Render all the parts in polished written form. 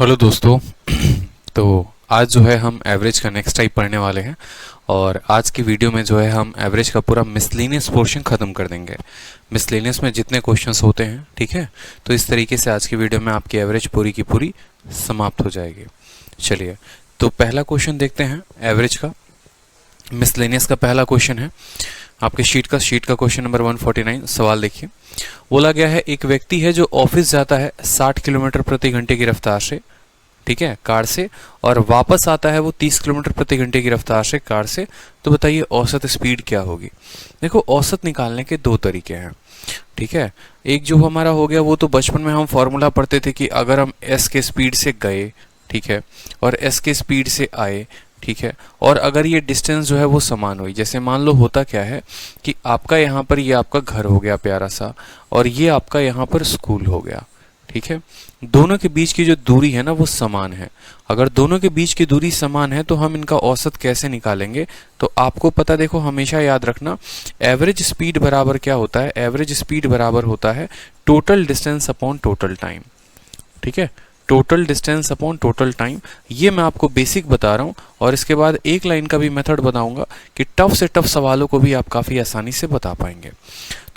Hello दोस्तों। तो आज जो है हम एवरेज का नेक्स्ट टाइप पढ़ने वाले हैं और आज की वीडियो में जो है हम एवरेज का पूरा मिसलेनियस पोर्शन ख़त्म कर देंगे। मिसलेनियस में जितने क्वेश्चंस होते हैं, ठीक है, तो इस तरीके से आज की वीडियो में आपकी एवरेज पूरी की पूरी समाप्त हो जाएगी। चलिए, तो पहला क्वेश्चन देखते हैं एवरेज का। मिसलेनियस का पहला क्वेश्चन है आपके शीट का क्वेश्चन नंबर 149। सवाल देखिए, बोला गया है एक व्यक्ति है जो ऑफिस जाता है 60 किलोमीटर प्रति घंटे की रफ्तार से, ठीक है, कार से, और वापस आता है वो 30 किलोमीटर प्रति घंटे की रफ्तार से कार से। तो बताइए औसत स्पीड क्या होगी। देखो, औसत निकालने के दो तरीके हैं, ठीक है। एक जो हमारा हो गया वो तो बचपन में हम फॉर्मूला पढ़ते थे कि अगर हम एस के स्पीड से गए, ठीक है, और एस के स्पीड से आए, ठीक है, और अगर ये डिस्टेंस जो है वो समान हुई, जैसे मान लो होता क्या है कि आपका यहाँ पर ये आपका घर हो गया प्यारा सा, और ये आपका यहाँ पर स्कूल हो गया, ठीक है। दोनों के बीच की जो दूरी है ना वो समान है। अगर दोनों के बीच की दूरी समान है तो हम इनका औसत कैसे निकालेंगे। तो आपको पता, देखो हमेशा याद रखना, एवरेज स्पीड बराबर क्या होता है। एवरेज स्पीड बराबर होता है total distance upon total time, ठीक है। Total distance upon total time, ये मैं आपको बेसिक बता रहा हूँ और इसके बाद एक लाइन का भी मेथड बताऊंगा कि टफ से टफ सवालों को भी आप काफ़ी आसानी से बता पाएंगे।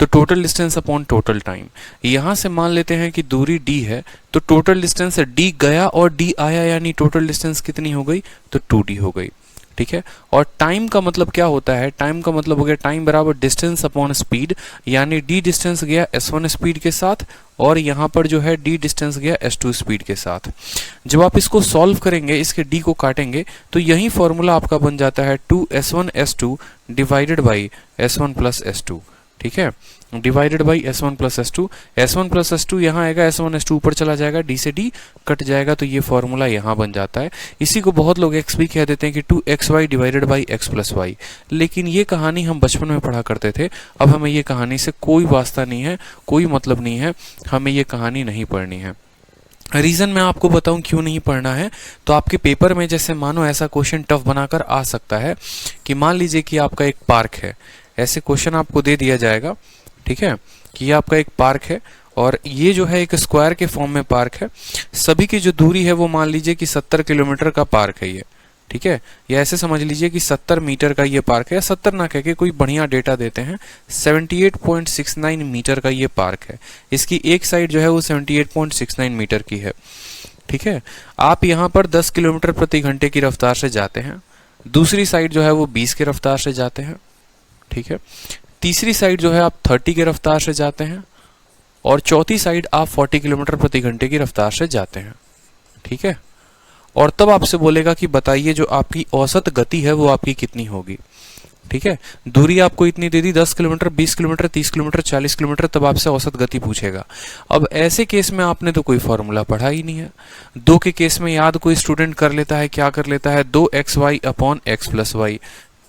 तो total distance upon total time, यहाँ से मान लेते हैं कि दूरी d है, तो टोटल डिस्टेंस d गया और d आया, यानी टोटल डिस्टेंस कितनी हो गई, तो 2d हो गई, ठीक है। और टाइम का मतलब क्या होता है, टाइम का मतलब हो गया टाइम बराबर डिस्टेंस अपॉन स्पीड, यानी d डिस्टेंस गया s1 स्पीड के साथ और यहाँ पर जो है d डिस्टेंस गया s2 स्पीड के साथ। जब आप इसको सॉल्व करेंगे, इसके d को काटेंगे, तो यही फॉर्मूला आपका बन जाता है 2s1 s2 divided by s1 plus s2, ठीक है, divided by s1 plus s2। s1 plus s2 यहाँ आएगा, s1 s2 ऊपर चला जाएगा, d से d कट जाएगा, तो ये फॉर्मूला यहाँ बन जाता है। इसी को बहुत लोग x भी कह देते हैं कि 2xy divided by x plus y, लेकिन ये कहानी हम बचपन में पढ़ा करते थे। अब हमें ये कहानी से कोई वास्ता नहीं है, कोई मतलब नहीं है, हमें ये कहानी नहीं पढ़नी है। रीज़न मैं आपको बताऊं क्यों नहीं पढ़ना है। तो आपके पेपर में जैसे मानो ऐसा क्वेश्चन टफ बनाकर आ सकता है कि मान लीजिए कि आपका एक पार्क है, ऐसे क्वेश्चन आपको दे दिया जाएगा, ठीक है, कि ये आपका एक पार्क है और ये जो है एक स्क्वायर के फॉर्म में पार्क है। सभी की जो दूरी है वो मान लीजिए कि 70 किलोमीटर का पार्क है ये, ठीक है, या ऐसे समझ लीजिए कि 70 मीटर का ये पार्क है, 70 ना कह के कोई बढ़िया डेटा देते हैं, 78.69 मीटर का ये पार्क है। इसकी एक साइड जो है वो 78.69 मीटर की है, ठीक है। आप यहाँ पर 10 किलोमीटर प्रति घंटे की रफ्तार से जाते हैं, दूसरी साइड जो है वो 20 की रफ्तार से जाते हैं, ठीक है, तीसरी साइड जो है आप 30 की रफ्तार से जाते हैं और चौथी साइड आप 40 किलोमीटर प्रति घंटे की रफ्तार से जाते हैं, ठीक है। और तब आपसे बोलेगा कि बताइए जो आपकी औसत गति है वो आपकी कितनी होगी, ठीक है। दूरी आपको इतनी दे दी, 10 किलोमीटर, 20 किलोमीटर, 30 किलोमीटर, 40 किलोमीटर, तब आपसे औसत गति पूछेगा। अब ऐसे केस में आपने तो कोई फॉर्मूला पढ़ा ही नहीं है। दो के केस में याद कोई स्टूडेंट कर लेता है, क्या कर लेता है, 2xy upon x plus Y.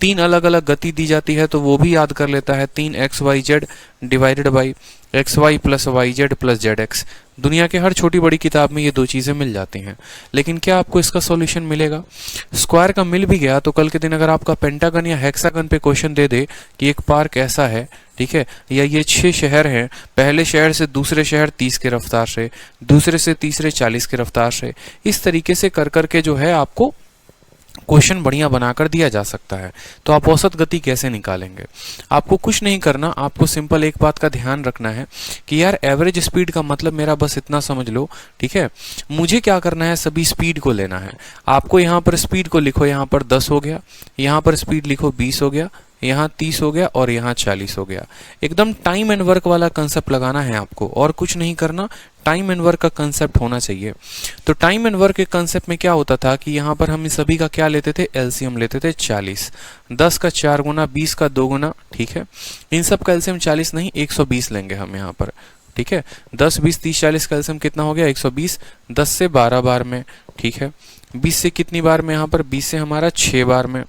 तीन अलग अलग गति दी जाती है तो वो भी याद कर लेता है, 3xyz divided by xy plus yz plus zx। दुनिया के हर छोटी बड़ी किताब में ये दो चीज़ें मिल जाती हैं, लेकिन क्या आपको इसका सॉल्यूशन मिलेगा। स्क्वायर का मिल भी गया तो कल के दिन अगर आपका पेंटागन या हेक्सागन पे क्वेश्चन दे दे कि एक पार्क ऐसा है, ठीक है, या ये 6 शहर हैं, पहले शहर से दूसरे शहर 30 के रफ्तार से, दूसरे से तीसरे 40 के रफ्तार से, इस तरीके से कर करके जो है आपको क्वेश्चन बढ़िया बनाकर दिया जा सकता है। तो आप औसत गति कैसे निकालेंगे। आपको कुछ नहीं करना, आपको सिंपल एक बात का ध्यान रखना है कि यार एवरेज स्पीड का मतलब मेरा बस इतना समझ लो, ठीक है। मुझे क्या करना है, सभी स्पीड को लेना है। आपको यहाँ पर स्पीड को लिखो, यहाँ पर 10 हो गया, यहाँ पर स्पीड लिखो 20 हो गया, यहाँ 30 हो गया और यहाँ 40 हो गया। एकदम टाइम एंड वर्क वाला कंसेप्ट लगाना है आपको, और कुछ नहीं करना, टाइम एंड वर्क का कंसेप्ट होना चाहिए। तो टाइम एंड वर्क के कंसेप्ट में क्या होता था कि यहाँ पर हम इन सभी का क्या लेते थे, एलसीएम लेते थे 40, 10 का 4 गुना, 20 का 2 गुना, ठीक है। इन सब का एलसीएम 40 नहीं 120 लेंगे हम यहाँ पर, ठीक है। 10, 20, 30, 40 का एलसीएम कितना हो गया, 120। 10 से 12 बार में, ठीक है। 20 से कितनी बार में, यहाँ पर 20 से हमारा 6 बार में,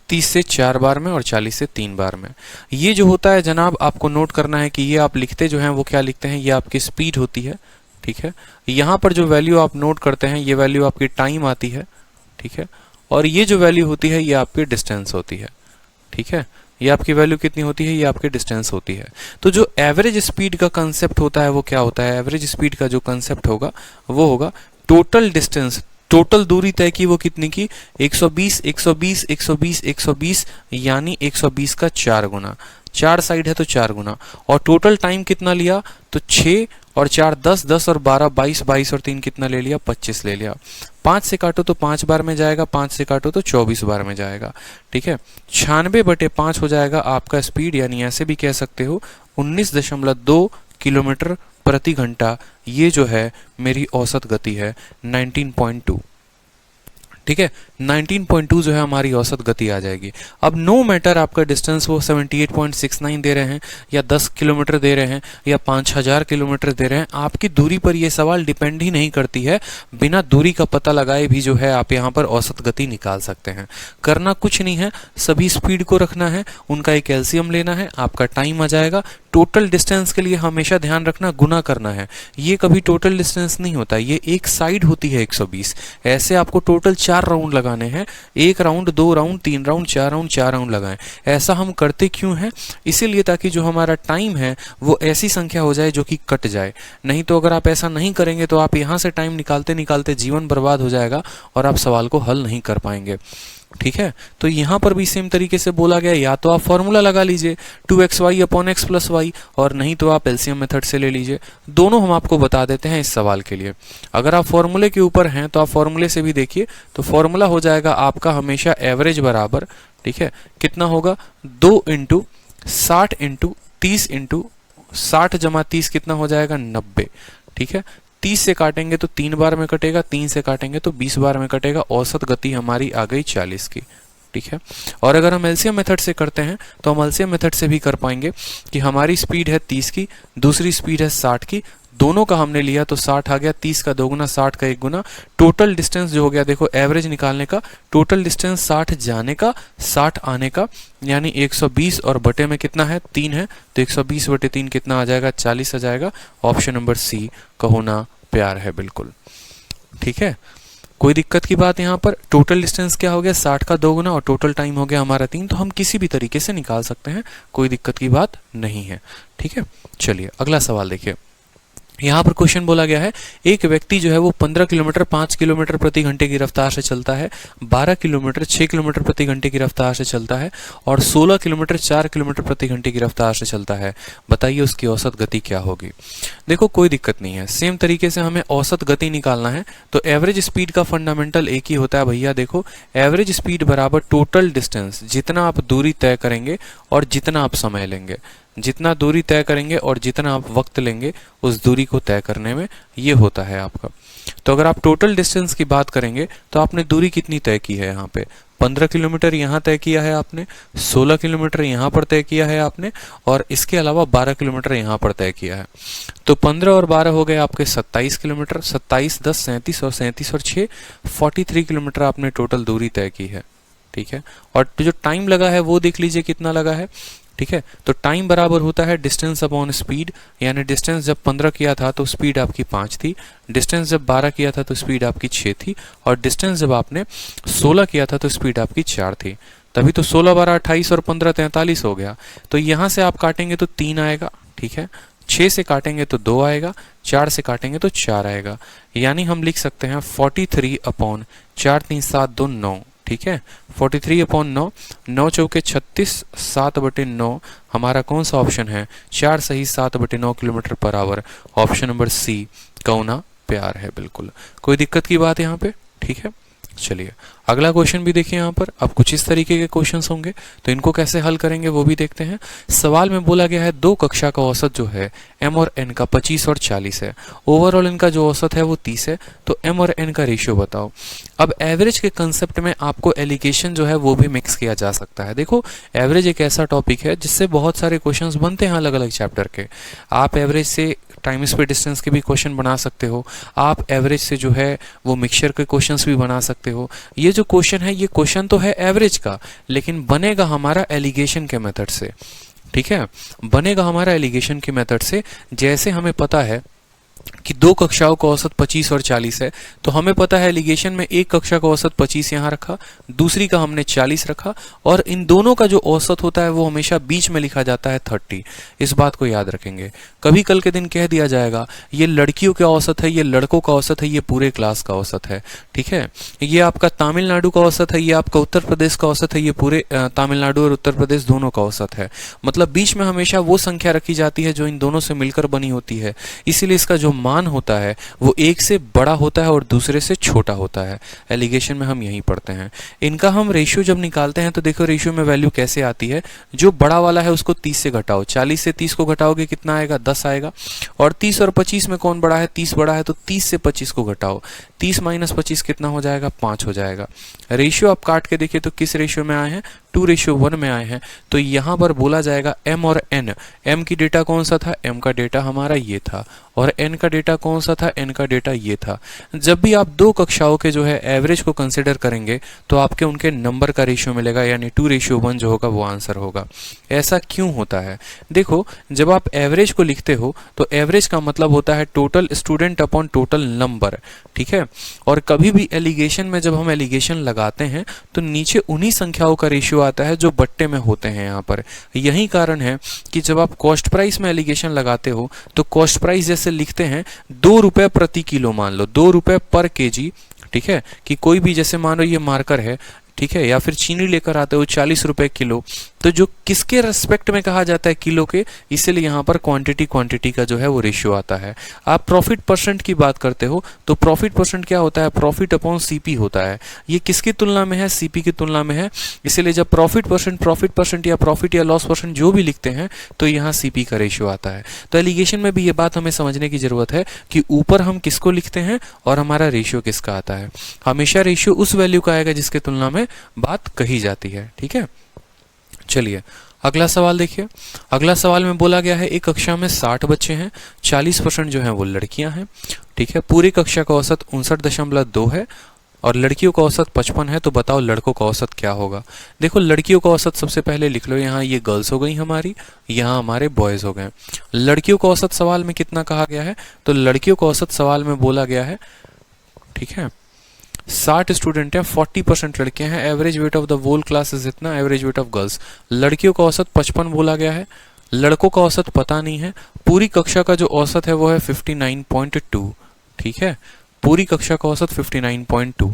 30 से 4 बार में और 40 से 3 बार में। ये जो होता है जनाब, आपको नोट करना है कि ये आप लिखते जो हैं वो क्या लिखते हैं, ये आपकी स्पीड होती है, ठीक है। यहाँ पर जो वैल्यू आप नोट करते हैं ये वैल्यू आपकी टाइम आती है, ठीक है, और ये जो वैल्यू होती है ये आपकी डिस्टेंस होती है, ठीक है, ये आपकी वैल्यू कितनी होती है, ये आपकी डिस्टेंस होती है। तो जो एवरेज स्पीड का कंसेप्ट होता है वो क्या होता है, एवरेज स्पीड का जो कंसेप्ट होगा वो होगा टोटल डिस्टेंस, टोटल दूरी तय की वो कितनी की, 120 120 120 120, यानी 120 का 4 गुना, 4 साइड है तो 4 गुना, और टोटल टाइम कितना लिया, तो 6 और 4 10, 10 और 12 22, 22 और 3 कितना ले लिया, 25 ले लिया। 5 से काटो तो 5 बार में जाएगा, 5 से काटो तो 24 बार में जाएगा। ठीक है, 96/5 हो जाएगा आपका स्पीड, यानी ऐसे भी कह सकते हो 19.2 किलोमीटर प्रति घंटा। ये जो है मेरी औसत गति है 19.2। ठीक है, 19.2 जो है हमारी औसत गति आ जाएगी। अब नो मैटर आपका डिस्टेंस वो 78.69 दे रहे हैं या 10 किलोमीटर दे रहे हैं या 5000 किलोमीटर दे रहे हैं, आपकी दूरी पर ये सवाल डिपेंड ही नहीं करती है। बिना दूरी का पता लगाए भी जो है आप यहाँ पर औसत गति निकाल सकते हैं। करना कुछ नहीं है, सभी स्पीड को रखना है, उनका एक एलसीएम लेना है, आपका टाइम आ जाएगा। टोटल डिस्टेंस के लिए हमेशा ध्यान रखना गुना करना है, ये कभी टोटल डिस्टेंस नहीं होता, ये एक साइड होती है 120। ऐसे आपको टोटल 4 राउंड लगाने हैं, 1 round 2 round 3 round 4 round 4 round लगाएं। ऐसा हम करते क्यों हैं, इसीलिए ताकि जो हमारा टाइम है वो ऐसी संख्या हो जाए जो कि कट जाए। नहीं तो अगर आप ऐसा नहीं करेंगे तो आप यहाँ से टाइम निकालते निकालते जीवन बर्बाद हो जाएगा और आप सवाल को हल नहीं कर पाएंगे। ठीक है, तो यहाँ पर भी सेम तरीके से बोला गया, या तो आप फॉर्मूला लगा लीजिए 2xy/x + y, और नहीं तो आप एलसीएम मेथड से ले लीजिए। दोनों हम आपको बता देते हैं इस सवाल के लिए। अगर आप फॉर्मूले के ऊपर हैं तो आप फॉर्मूले से भी देखिए, तो फॉर्मूला हो जाएगा आपका हमेशा एवरेज बराबर, ठीक है, कितना होगा 2 × 60 × 30 × 60 + 30 कितना हो जाएगा 90। ठीक है, 30 से काटेंगे तो 3 बार में कटेगा, 3 से काटेंगे तो 20 बार में कटेगा। औसत गति हमारी आ गई 40 की। ठीक है, और अगर हम एलसीएम मेथड से करते हैं तो हम एलसीएम मेथड से भी कर पाएंगे कि हमारी स्पीड है 30 की, दूसरी स्पीड है 60 की, दोनों का हमने लिया तो 60 आ गया, 30 का 2 गुना 60 का 1 गुना। टोटल डिस्टेंस जो हो गया, देखो एवरेज निकालने का, टोटल डिस्टेंस 60 जाने का 60 आने का, यानी 120 और बटे में कितना है 3 है, तो 120/3 कितना आ जाएगा 40 आ जाएगा। ऑप्शन नंबर सी का होना प्यार है बिल्कुल। ठीक है, कोई दिक्कत की बात यहाँ पर, टोटल डिस्टेंस क्या हो गया 60 का 2 गुना और टोटल टाइम हो गया हमारा 3, तो हम किसी भी तरीके से निकाल सकते हैं, कोई दिक्कत की बात नहीं है। ठीक है, चलिए अगला सवाल देखिए। यहाँ पर क्वेश्चन बोला गया है, एक व्यक्ति जो है वो 15 किलोमीटर 5 किलोमीटर प्रति घंटे की रफ्तार से चलता है, 12 किलोमीटर 6 किलोमीटर प्रति घंटे की रफ्तार से चलता है और 16 किलोमीटर 4 किलोमीटर प्रति घंटे की रफ्तार से चलता है। बताइए उसकी औसत गति क्या होगी। देखो कोई दिक्कत नहीं है, सेम तरीके से हमें औसत गति निकालना है तो एवरेज स्पीड का फंडामेंटल एक ही होता है भैया। देखो एवरेज स्पीड बराबर टोटल डिस्टेंस, जितना आप दूरी तय करेंगे और जितना आप समय लेंगे, जितना दूरी तय करेंगे और जितना आप वक्त लेंगे उस दूरी को तय करने में, ये होता है आपका। तो अगर आप टोटल डिस्टेंस की बात करेंगे तो आपने दूरी कितनी तय की है, यहाँ पे 15 किलोमीटर यहाँ तय किया है आपने, 16 किलोमीटर यहाँ पर तय किया है आपने, और इसके अलावा 12 किलोमीटर यहाँ पर तय किया है। तो 15 और 12 हो गए आपके 27 किलोमीटर, 27 10 37 और 37 और 6 43 किलोमीटर आपने टोटल दूरी तय की है। ठीक है, और जो टाइम लगा है वो देख लीजिए कितना लगा है। ठीक है, तो टाइम बराबर होता है डिस्टेंस अपॉन स्पीड, यानी डिस्टेंस जब 15 किया था तो स्पीड आपकी 5 थी, डिस्टेंस जब 12 किया था तो स्पीड आपकी 6 थी, और डिस्टेंस जब आपने 16 किया था तो स्पीड आपकी 4 थी। तभी तो 16 12 28 और 15 43 हो गया। तो यहाँ से आप काटेंगे तो 3 आएगा। ठीक है, 6 से काटेंगे तो 2 आएगा, 4 से काटेंगे तो 4 आएगा, यानी हम लिख सकते हैं 43/4 3 7 2 9। ठीक है, 43/9, 9 चौके 36, 7/9 हमारा कौन सा ऑप्शन है, 4 सही 7/9 kilometre per hour. Option number C का होना प्यार है बिल्कुल, कोई दिक्कत की बात यहाँ पे। ठीक है, चलिए अगला क्वेश्चन भी देखिए। यहाँ पर अब कुछ इस तरीके के क्वेश्चंस होंगे तो इनको कैसे हल करेंगे वो भी देखते हैं। सवाल में बोला गया है 2 कक्षा का औसत जो है m और n का 25 और 40 है, ओवरऑल इनका जो औसत है वो 30 है, तो m और n का रेशियो बताओ। अब एवरेज के कंसेप्ट में आपको एलिगेशन जो है वो भी मिक्स किया जा सकता है। देखो एवरेज एक ऐसा टॉपिक है जिससे बहुत सारे क्वेश्चंस बनते हैं अलग अलग चैप्टर के। आप एवरेज से टाइम स्पीड डिस्टेंस के भी क्वेश्चन बना सकते हो, आप एवरेज से जो है वो मिक्सचर के क्वेश्चंस भी बना सकते हो। ये जो क्वेश्चन है ये क्वेश्चन तो है एवरेज का, लेकिन बनेगा हमारा एलिगेशन के मेथड से। ठीक है, बनेगा हमारा एलिगेशन के मेथड से। जैसे हमें पता है कि दो कक्षाओं का औसत 25 और 40 है, तो हमें पता है एलिगेशन में एक कक्षा का औसत 25 यहाँ रखा, दूसरी का हमने 40 रखा, और इन दोनों का जो औसत होता है वो हमेशा बीच में लिखा जाता है 30। इस बात को याद रखेंगे। कभी कल के दिन कह दिया जाएगा ये लड़कियों का औसत है, ये लड़कों का औसत है, ये पूरे क्लास का औसत है, ठीक है, ये आपका तमिलनाडु का औसत है, ये आपका उत्तर प्रदेश का औसत है, ये पूरे तमिलनाडु और उत्तर प्रदेश दोनों का औसत है। मतलब बीच में हमेशा वो संख्या रखी जाती है जो इन दोनों से मिलकर बनी होती है, इसीलिए इसका जो मान होता है वो एक से बड़ा होता है और दूसरे से छोटा होता है। एलिगेशन में हम यही पढ़ते हैं। इनका हम रेशियो जब निकालते हैं तो देखो रेशियो में वैल्यू कैसे आती है। जो बड़ा वाला है उसको 30 से घटाओ, 40 से 30 को घटाओगे कितना आएगा, 10 आएगा। और 30 और 25 में कौन बड़ा है, 30 बड़ा है, तो 30 से 25 को घटाओ, 30 माइनस 25 कितना हो जाएगा, 5 हो जाएगा। रेशियो आप काट के देखिए तो किस रेशियो में आए हैं, 2:1 में आए हैं। तो यहां पर बोला जाएगा m और n, m की डेटा कौन सा था, m का डेटा हमारा ये था, और n का डेटा कौन सा था, n का डेटा ये था। जब भी आप दो कक्षाओं के जो है एवरेज को कंसिडर करेंगे तो आपके उनके नंबर का रेशियो मिलेगा, यानी 2:1 जो होगा वो आंसर होगा। ऐसा क्यों होता है, देखो जब आप एवरेज को लिखते हो तो एवरेज का मतलब होता है total student upon total number, ठीक है। और कभी भी एलिगेशन में जब हम एलिगेशन लगाते हैं तो नीचे उन्हीं संख्याओं का रेशियो आता है जो बट्टे में होते हैं यहाँ पर। यही कारण है कि जब आप कॉस्ट प्राइस में एलिगेशन लगाते हो तो कॉस्ट प्राइस जैसे लिखते हैं 2 रुपए प्रति किलो, मान लो 2 रुपए पर केजी, ठीक है, कि कोई भी जैसे मान लो ये मार्कर है, ठीक है, या फिर चीनी लेकर आते हो 40 रुपए किलो, तो जो किसके रेस्पेक्ट में कहा जाता है, किलो के, इसलिए यहाँ पर क्वांटिटी का जो है वो रेशियो आता है। आप प्रॉफिट परसेंट की बात करते हो तो प्रॉफिट परसेंट क्या होता है, प्रॉफिट अपॉन सीपी होता है। ये किसकी तुलना में है, सीपी की तुलना में है, इसलिए जब प्रॉफिट परसेंट या प्रॉफिट या लॉस परसेंट जो भी लिखते हैं तो यहाँ सीपी का रेशियो आता है। तो एलिगेशन में भी ये बात हमें समझने की जरूरत है कि ऊपर हम किसको लिखते हैं और हमारा रेशियो किसका आता है। हमेशा रेशियो उस वैल्यू का आएगा जिसके तुलना में बात कही जाती है, ठीक है। चलिए अगला सवाल देखिए। अगला सवाल में बोला गया है एक कक्षा में 60 बच्चे हैं, 40% जो हैं वो लड़कियां हैं, ठीक है। पूरी कक्षा का औसत 59.2 है और लड़कियों का औसत 55 है, तो बताओ लड़कों का औसत क्या होगा। देखो लड़कियों का औसत सबसे पहले लिख लो, यहाँ ये गर्ल्स हो गई हमारी, यहाँ हमारे बॉयज हो गए। लड़कियों का औसत सवाल में कितना कहा गया है, तो लड़कियों का औसत सवाल में बोला गया है, ठीक है, 60 स्टूडेंट हैं, 40% लड़कियां हैं, average weight of the whole class is इतना, एवरेज वेट ऑफ गर्ल्स। लड़कियों का औसत 55 बोला गया है, लड़कों का औसत पता नहीं है। पूरी कक्षा का जो औसत है वो है 59.2, ठीक है, पूरी कक्षा का औसत 59.2।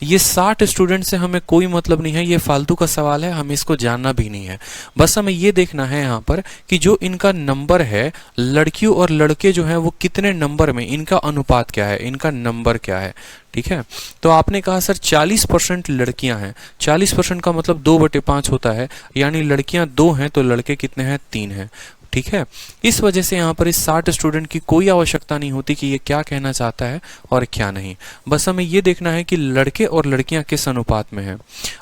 ये 60 स्टूडेंट से हमें कोई मतलब नहीं है, ये फालतू का सवाल है, हमें इसको जानना भी नहीं है। बस हमें ये देखना है यहाँ पर कि जो इनका नंबर है, लड़कियों और लड़के जो हैं वो कितने नंबर में, इनका अनुपात क्या है, इनका नंबर क्या है, ठीक है। तो आपने कहा सर 40% लड़कियां हैं, 40% का मतलब 2/5 होता है, यानी लड़कियां 2 हैं तो लड़के कितने हैं, 3 हैं, ठीक है। इस वजह से यहाँ पर इस 60 स्टूडेंट की कोई आवश्यकता नहीं होती कि ये क्या कहना चाहता है और क्या नहीं, बस हमें ये देखना है कि लड़के और लड़कियां किस अनुपात में हैं।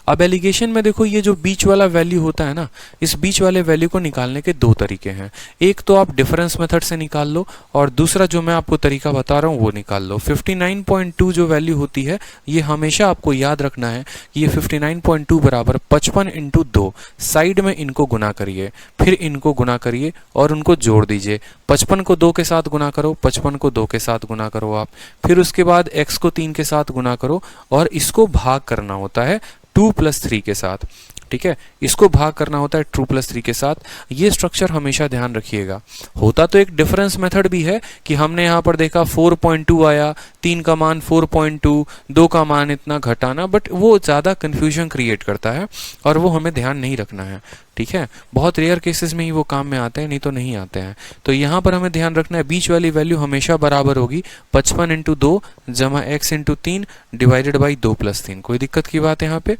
अब एलिगेशन में देखो ये जो बीच वाला वैल्यू होता है ना, इस बीच वाले वैल्यू को निकालने के 2 तरीके हैं। एक तो आप डिफरेंस मेथड से निकाल लो और दूसरा जो मैं आपको तरीका बता रहा हूँ वो निकाल लो। 59.2 जो वैल्यू होती है ये हमेशा आपको याद रखना है कि ये 59.2 बराबर 55 × 2, साइड में इनको गुना करिए, फिर इनको गुना करिए और उनको जोड़ दीजिए। 55 को 2 के साथ गुना करो, 55 को 2 के साथ गुना करो आप, फिर उसके बाद x को 3 के साथ गुना करो और इसको भाग करना होता है 2 + 3 के साथ, ठीक है, इसको भाग करना होता है 2 + 3 के साथ। ये स्ट्रक्चर हमेशा ध्यान रखिएगा। होता तो एक डिफरेंस मेथड भी है कि हमने यहाँ पर देखा 4.2 आया, 3 का मान 4.2, 2 का मान इतना घटाना, बट वो ज़्यादा कन्फ्यूजन क्रिएट करता है और वो हमें ध्यान नहीं रखना है, ठीक है। बहुत रेयर केसेस में ही वो काम में आते हैं, नहीं तो नहीं आते हैं। तो यहाँ पर हमें ध्यान रखना है बीच वाली वैल्यू हमेशा बराबर होगी 55 × 2 जमा x × 3 डिवाइडेड बाई 2 + 3। कोई दिक्कत की बात है यहाँ पे।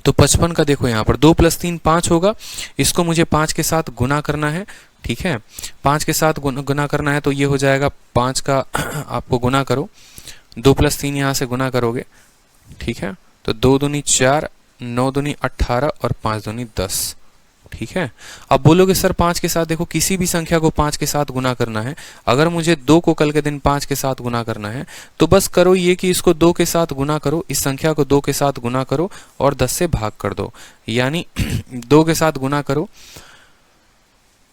तो 55 का देखो यहाँ पर 2 + 3 5 होगा, इसको मुझे 5 के साथ गुना करना है, ठीक है, 5 के साथ गुना करना है तो ये हो जाएगा 5 का आपको गुना करो, 2 + 3 यहाँ से गुना करोगे, ठीक है, तो 2 दूनी 4, 9 दूनी 18 और 5 दूनी 10, ठीक है। अब बोलोगे सर 5 के साथ, देखो किसी भी संख्या को 5 के साथ गुना करना है, अगर मुझे 2 को कल के दिन 5 के साथ गुना करना है तो बस करो ये कि इसको 2 के साथ गुना करो, इस संख्या को 2 के साथ गुना करो और 10 से भाग कर दो, यानी 2 के साथ गुना करो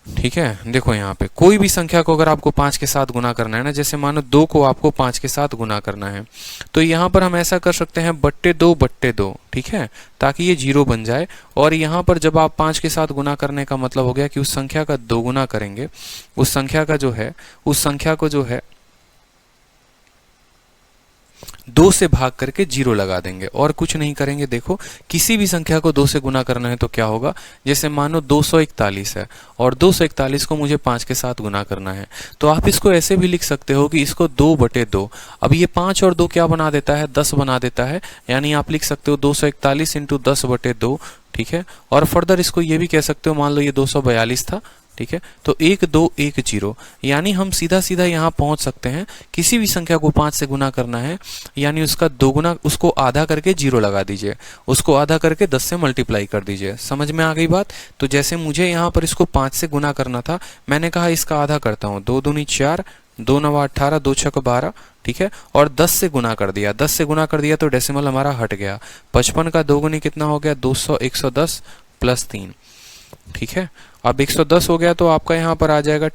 ठीक है, देखो यहाँ पे कोई भी संख्या को अगर आपको 5 के साथ गुना करना है ना, जैसे मानो 2 को आपको 5 के साथ गुना करना है, तो यहाँ पर हम ऐसा कर सकते हैं बट्टे दो, ठीक है, ताकि ये 0 बन जाए। और यहाँ पर जब आप 5 के साथ गुना करने का मतलब हो गया कि उस संख्या का दोगुना करेंगे, उस संख्या को जो है 2 से भाग करके 0 लगा देंगे और कुछ नहीं करेंगे। देखो किसी भी संख्या को 2 से गुना करना है तो क्या होगा, जैसे मानो 241 है और 241 को मुझे 5 के साथ गुना करना है, तो आप इसको ऐसे भी लिख सकते हो कि इसको 2/2। अब ये 5 और 2 क्या बना देता है, 10 बना देता है, यानी आप लिख सकते हो 241 इंटू 10/2, ठीक है। और फर्दर इसको ये भी कह सकते हो, मान लो ये 242 था, ठीक है, तो 1 2 1 0, यानी हम सीधा सीधा यहाँ पहुंच सकते हैं। किसी भी संख्या को 5 से गुना करना है, यानी उसका दोगुना, उसको आधा करके 0 लगा दीजिए, उसको आधा करके 10 से मल्टीप्लाई कर दीजिए। समझ में आ गई बात। तो जैसे मुझे यहाँ पर इसको 5 से गुना करना था, मैंने कहा इसका आधा करता हूँ, 2 दूनी 4, 2 9 18, 2 6 12, ठीक है, और 10 से गुना कर दिया। 10 से गुना कर दिया तो डेसिमल हमारा हट गया। 55 का दोगुनी कितना हो गया, 200, 110 प्लस 3, ठीक है। अब 110 हो गया तो आपका यहाँ पर आ जाएगा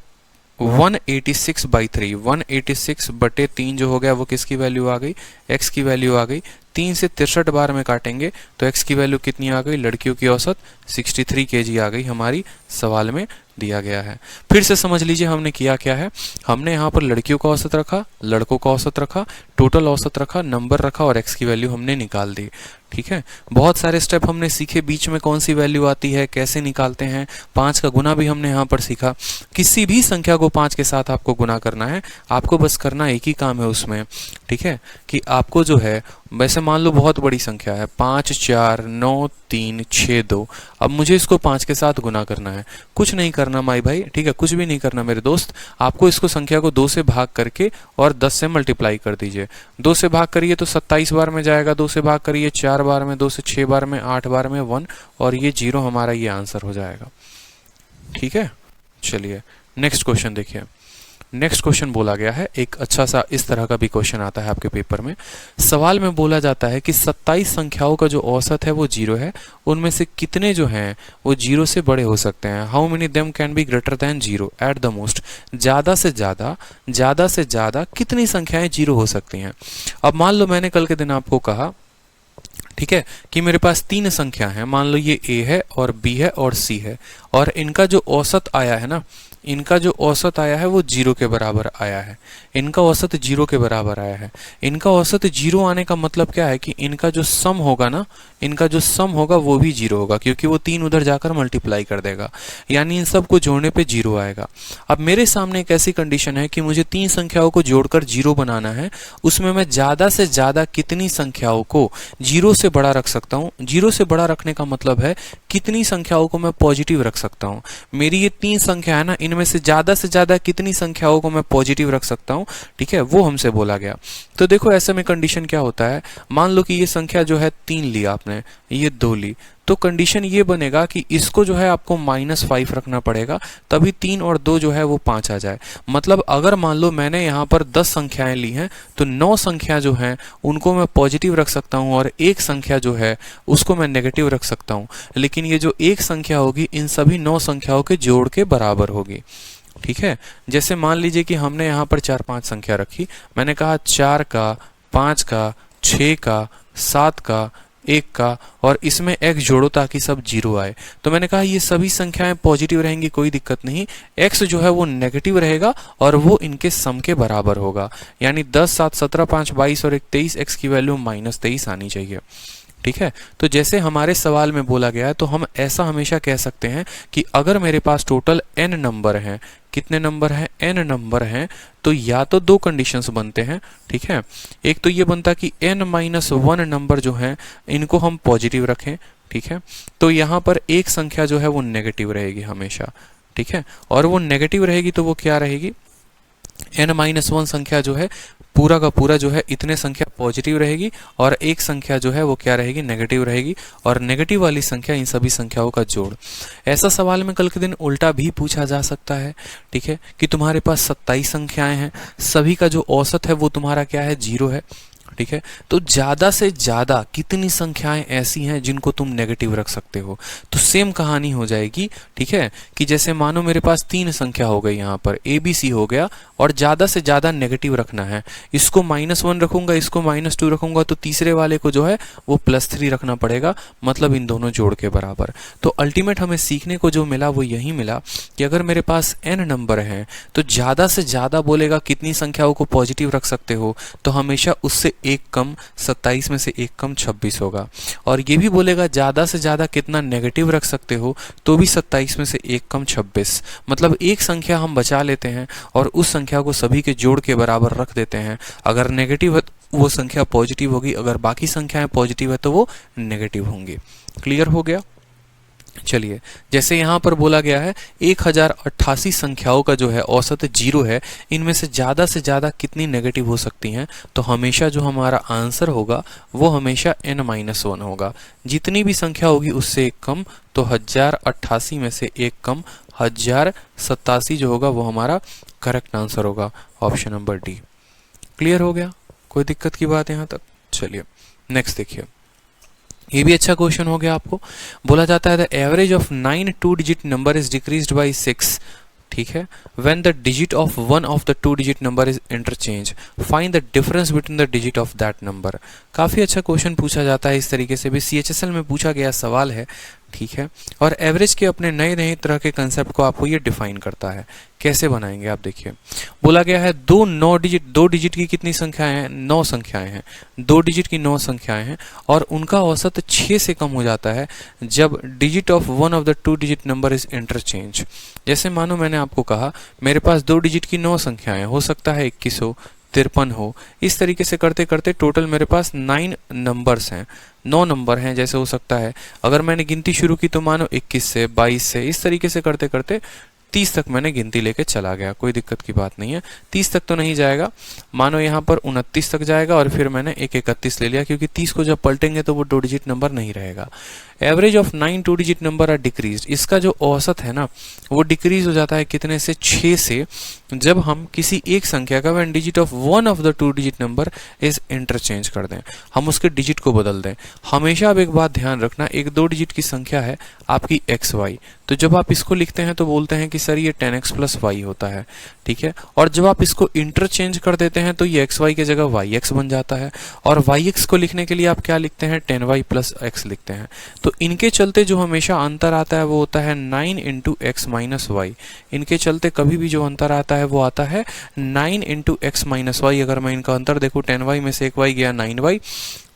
186/3, 186/3 जो हो गया वो किसकी वैल्यू आ गई, x की वैल्यू आ गई। 3 से 63 बार में काटेंगे तो x की वैल्यू कितनी आ गई, लड़कियों की औसत 63 kg आ गई, हमारी सवाल में दिया गया है। फिर से समझ लीजिए हमने किया क्या है, हमने यहाँ पर लड़कियों का औसत रखा, लड़कों का औसत रखा, टोटल औसत रखा, नंबर रखा और x की वैल्यू हमने निकाल दी, ठीक है। बहुत सारे स्टेप हमने सीखे, बीच में कौन सी वैल्यू आती है, कैसे निकालते हैं, 5 का गुना भी हमने यहाँ पर सीखा। किसी भी संख्या को 5 के साथ आपको गुना करना है, आपको बस करना एक ही काम है उसमें, ठीक है, कि आपको जो है, वैसे मान लो बहुत बड़ी संख्या है 5 4 9 3 6 2, अब मुझे इसको 5 के साथ गुना करना है, कुछ नहीं करना माई भाई, ठीक है, कुछ भी नहीं करना मेरे दोस्त, आपको इसको संख्या को 2 से भाग करके और 10 से मल्टीप्लाई कर दीजिए। 2 से भाग करिए तो 27 बार में जाएगा, 2 से भाग करिए 4 बार में, 2 से 6 बार में, 8 बार में 1, और ये 0 हमारा ये आंसर हो जाएगा, ठीक है। चलिए नेक्स्ट क्वेश्चन देखिए। नेक्स्ट क्वेश्चन बोला गया है, एक अच्छा सा इस तरह का भी क्वेश्चन आता है आपके पेपर में। सवाल में बोला जाता है कि 27 संख्याओं का जो औसत है वो 0 है, उनमें से कितने जो हैं वो 0 से बड़े हो सकते हैं। How many them can be greater than 0 at the most, ज़्यादा से ज़्यादा कितनी संख्याएं 0 हो सकती हैं। अब मान लो मैंने कल के दिन आपको कहा, ठीक है, कि मेरे पास 3 संख्या है, मान लो ये a है और b है और c है, और इनका जो औसत आया है ना, इनका जो औसत आया है वो 0 के बराबर आया है, इनका औसत 0 के बराबर आया है। इनका औसत 0 आने का मतलब क्या है कि इनका जो सम होगा ना, इनका जो सम होगा वो भी 0 होगा, क्योंकि वो 3 उधर जाकर मल्टीप्लाई कर देगा, यानी इन सब को जोड़ने पे 0 आएगा। अब मेरे सामने एक ऐसी कंडीशन है कि मुझे 3 संख्याओं को जोड़कर 0 बनाना है, उसमें मैं ज़्यादा से ज़्यादा कितनी संख्याओं को 0 से बड़ा रख सकता हूँ। 0 से बड़ा रखने का मतलब है कितनी संख्याओं को मैं पॉजिटिव रख सकता हूँ। मेरी ये 3 संख्या है ना, इनमें से ज़्यादा कितनी संख्याओं को मैं पॉजिटिव रख सकता हूँ, ठीक है, वो हमसे बोला गया। तो देखो ऐसे में कंडीशन क्या होता है, मान लो कि ये संख्या जो है 3 ली आपने, ये 2 ली, तो कंडीशन ये बनेगा कि इसको जो है आपको -5 रखना पड़ेगा, तभी 3 और 2 जो है वो 5 आ जाए। मतलब अगर मान लो मैंने यहाँ पर 10 संख्याएं ली हैं तो 9 संख्या जो हैं उनको मैं पॉजिटिव रख सकता हूँ और एक संख्या जो है उसको मैं नेगेटिव रख सकता हूँ, लेकिन ये जो एक संख्या होगी इन सभी 9 संख्याओं के जोड़ के बराबर होगी, ठीक है। जैसे मान लीजिए कि हमने यहाँ पर 4 5 संख्या रखी, मैंने कहा 4 का, 5 का, 6 का, 7 का, 1 का, और इसमें x जोड़ो ताकि सब 0 आए। तो मैंने कहा ये सभी संख्याएं पॉजिटिव रहेंगी, कोई दिक्कत नहीं, x जो है वो नेगेटिव रहेगा और वो इनके सम के बराबर होगा, यानी 10 7 17 5 22 और 1 23, x की वैल्यू -23 आनी चाहिए, ठीक है। तो जैसे हमारे सवाल में बोला गया है, तो हम ऐसा हमेशा कह सकते हैं कि अगर मेरे पास टोटल n नंबर हैं, कितने नंबर हैं, n नंबर हैं, तो या तो 2 कंडीशंस बनते हैं, ठीक है। एक तो ये बनता कि n-1 नंबर जो हैं इनको हम पॉजिटिव रखें, ठीक है, तो यहाँ पर एक संख्या जो है वो नेगेटिव रहेगी हमेशा, ठीक है, और वो नेगेटिव रहेगी तो वो क्या रहेगी, n-1 संख्या जो है पूरा का पूरा जो है इतने संख्या पॉजिटिव रहेगी और एक संख्या जो है वो क्या रहेगी, नेगेटिव रहेगी, और नेगेटिव वाली संख्या इन सभी संख्याओं का जोड़। ऐसा सवाल में कल के दिन उल्टा भी पूछा जा सकता है, ठीक है, कि तुम्हारे पास 27 संख्याएं हैं, सभी का जो औसत है वो तुम्हारा क्या है, 0 है, ठीक है। तो ज़्यादा से ज़्यादा कितनी संख्याएं ऐसी हैं जिनको तुम नेगेटिव रख सकते हो? तो सेम कहानी हो जाएगी, ठीक है, कि जैसे मानो मेरे पास 3 संख्या हो गई, यहाँ पर ABC हो गया और ज़्यादा से ज़्यादा नेगेटिव रखना है। इसको -1 रखूंगा, इसको -2 रखूंगा, तो तीसरे वाले को जो है वो +3 रखना पड़ेगा, मतलब इन दोनों जोड़ के बराबर। तो अल्टीमेट हमें सीखने को जो मिला वो यही मिला कि अगर मेरे पास n नंबर हैं तो ज़्यादा से ज़्यादा बोलेगा कितनी संख्याओं को पॉजिटिव रख सकते हो, तो हमेशा उससे एक कम 27 में से एक कम 26 होगा। और ये भी बोलेगा ज़्यादा से ज़्यादा कितना नेगेटिव रख सकते हो, तो भी 27 में से एक कम 26। मतलब एक संख्या हम बचा लेते हैं और उस संख्या को सभी के जोड़ के बराबर रख देते हैं। अगर नेगेटिव है वो संख्या पॉजिटिव होगी, अगर बाकी संख्याएं पॉजिटिव है तो वो नेगेटिव होंगी। क्लियर हो गया? चलिए, जैसे यहाँ पर बोला गया है 1088 संख्याओं का जो है औसत 0 है, इनमें से ज़्यादा कितनी नेगेटिव हो सकती हैं? तो हमेशा जो हमारा आंसर होगा वो हमेशा n-1 होगा। जितनी भी संख्या होगी उससे एक कम, तो 1088 में से एक कम 1087 जो होगा वो हमारा करेक्ट आंसर होगा, ऑप्शन नंबर डी। क्लियर हो गया? कोई दिक्कत की बात यहाँ तक? चलिए नेक्स्ट देखिए, ये भी अच्छा क्वेश्चन हो गया। आपको बोला जाता है the average of 9 2 digit number is decreased bye 6, ठीक है, when the digit of one of the 2 digit number is interchange, find the difference between the digit of that number. काफ़ी अच्छा क्वेश्चन पूछा जाता है, इस तरीके से भी CHSL में पूछा गया सवाल है, ठीक है। और एवरेज के अपने नए नए तरह के कंसेप्ट को आपको ये डिफाइन करता है। कैसे बनाएंगे आप देखिए, बोला गया है दो डिजिट की कितनी संख्याएं हैं? 9 संख्याएं हैं। 2 डिजिट की 9 संख्याएं हैं और उनका औसत 6 से कम हो जाता है जब digit of one of the 2 digit number is interchange. जैसे मानो मैंने आपको कहा मेरे पास 2 डिजिट की 9 संख्याएं, हो सकता है 21 हो, 53 हो, इस तरीके से करते करते टोटल मेरे पास 9 नंबर्स हैं, 9 नंबर हैं। जैसे हो सकता है अगर मैंने गिनती शुरू की तो मानो 21 से, 22 से, इस तरीके से करते करते 30 तक मैंने गिनती लेके चला गया। कोई दिक्कत की बात नहीं है, 30 तक तो नहीं जाएगा, मानो यहाँ पर 29 तक जाएगा और फिर मैंने एक 31 ले लिया, क्योंकि 30 को जब पलटेंगे तो वो 2 डिजिट नंबर नहीं रहेगा। Average of 9 2 digit number are decrease, इसका जो औसत है ना वो डिक्रीज हो जाता है कितने से? 6 से, जब हम किसी एक संख्या का when digit of one of the 2 digit number is interchange कर दें, हम उसके डिजिट को बदल दें। हमेशा अब एक बात ध्यान रखना, एक 2 डिजिट की संख्या है आपकी XY, तो जब आप इसको लिखते हैं तो बोलते हैं कि सर ये 10x प्लस y होता है, ठीक है। और जब आप इसको इंटरचेंज कर देते हैं तो ये XY की जगह YX बन जाता है, और YX को लिखने के लिए आप क्या लिखते हैं? 10y प्लस x लिखते हैं। तो इनके चलते जो हमेशा अंतर आता है वो होता है 9 इंटू x माइनस वाई। इनके चलते कभी भी जो अंतर आता है वो आता है 9 इंटू एक्स माइनस वाई। अगर मैं इनका अंतर देखूँ, 10y में से एक y गया 9y,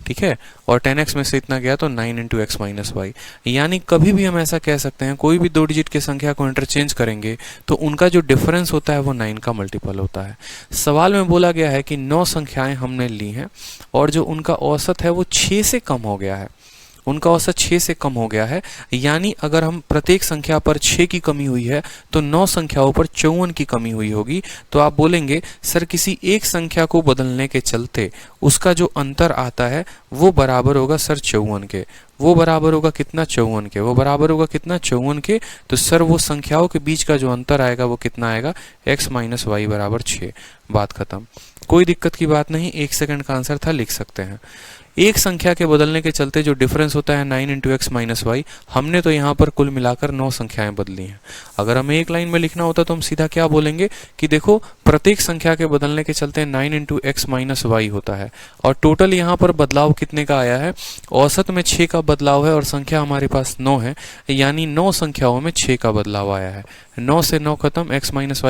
ठीक है, और 10x में से इतना गया तो 9 इंटू एक्स माइनस वाई। यानी कभी भी हम ऐसा कह सकते हैं, कोई भी 2 डिजिट की संख्या को इंटरचेंज करेंगे तो उनका जो डिफरेंस होता है वो 9 का मल्टीपल होता है। सवाल में बोला गया है कि 9 संख्याएं हमने ली हैं और जो उनका औसत है वो 6 से कम हो गया है, उनका औसत 6 से कम हो गया है। यानी अगर हम प्रत्येक संख्या पर 6 की कमी हुई है तो 9 संख्याओं पर 54 की कमी हुई होगी। तो आप बोलेंगे सर किसी एक संख्या को बदलने के चलते उसका जो अंतर आता है वो बराबर होगा सर 54 के। वो बराबर होगा कितना? 54 के। वो बराबर होगा कितना? 54 के। तो सर वो संख्याओं के बीच का जो अंतर आएगा वो कितना आएगा? x माइनस वाई बराबर 6। बात खत्म, कोई दिक्कत की बात नहीं। 1 सेकंड का आंसर था, लिख सकते हैं। एक संख्या के बदलने के चलते जो डिफरेंस होता है 9 इंटू एक्स माइनस वाई, हमने तो यहाँ पर कुल मिलाकर 9 संख्याएं बदली हैं। अगर हमें एक लाइन में लिखना होता तो हम सीधा क्या बोलेंगे कि देखो प्रत्येक संख्या के बदलने के चलते 9 इंटू एक्स माइनस वाई होता है, और टोटल यहाँ पर बदलाव कितने का आया है? औसत में 6 का बदलाव है और संख्या हमारे पास 9 है, यानी 9 संख्याओं में 6 का बदलाव आया है। 9 से 9 खत्म, एक्स माइनस वाई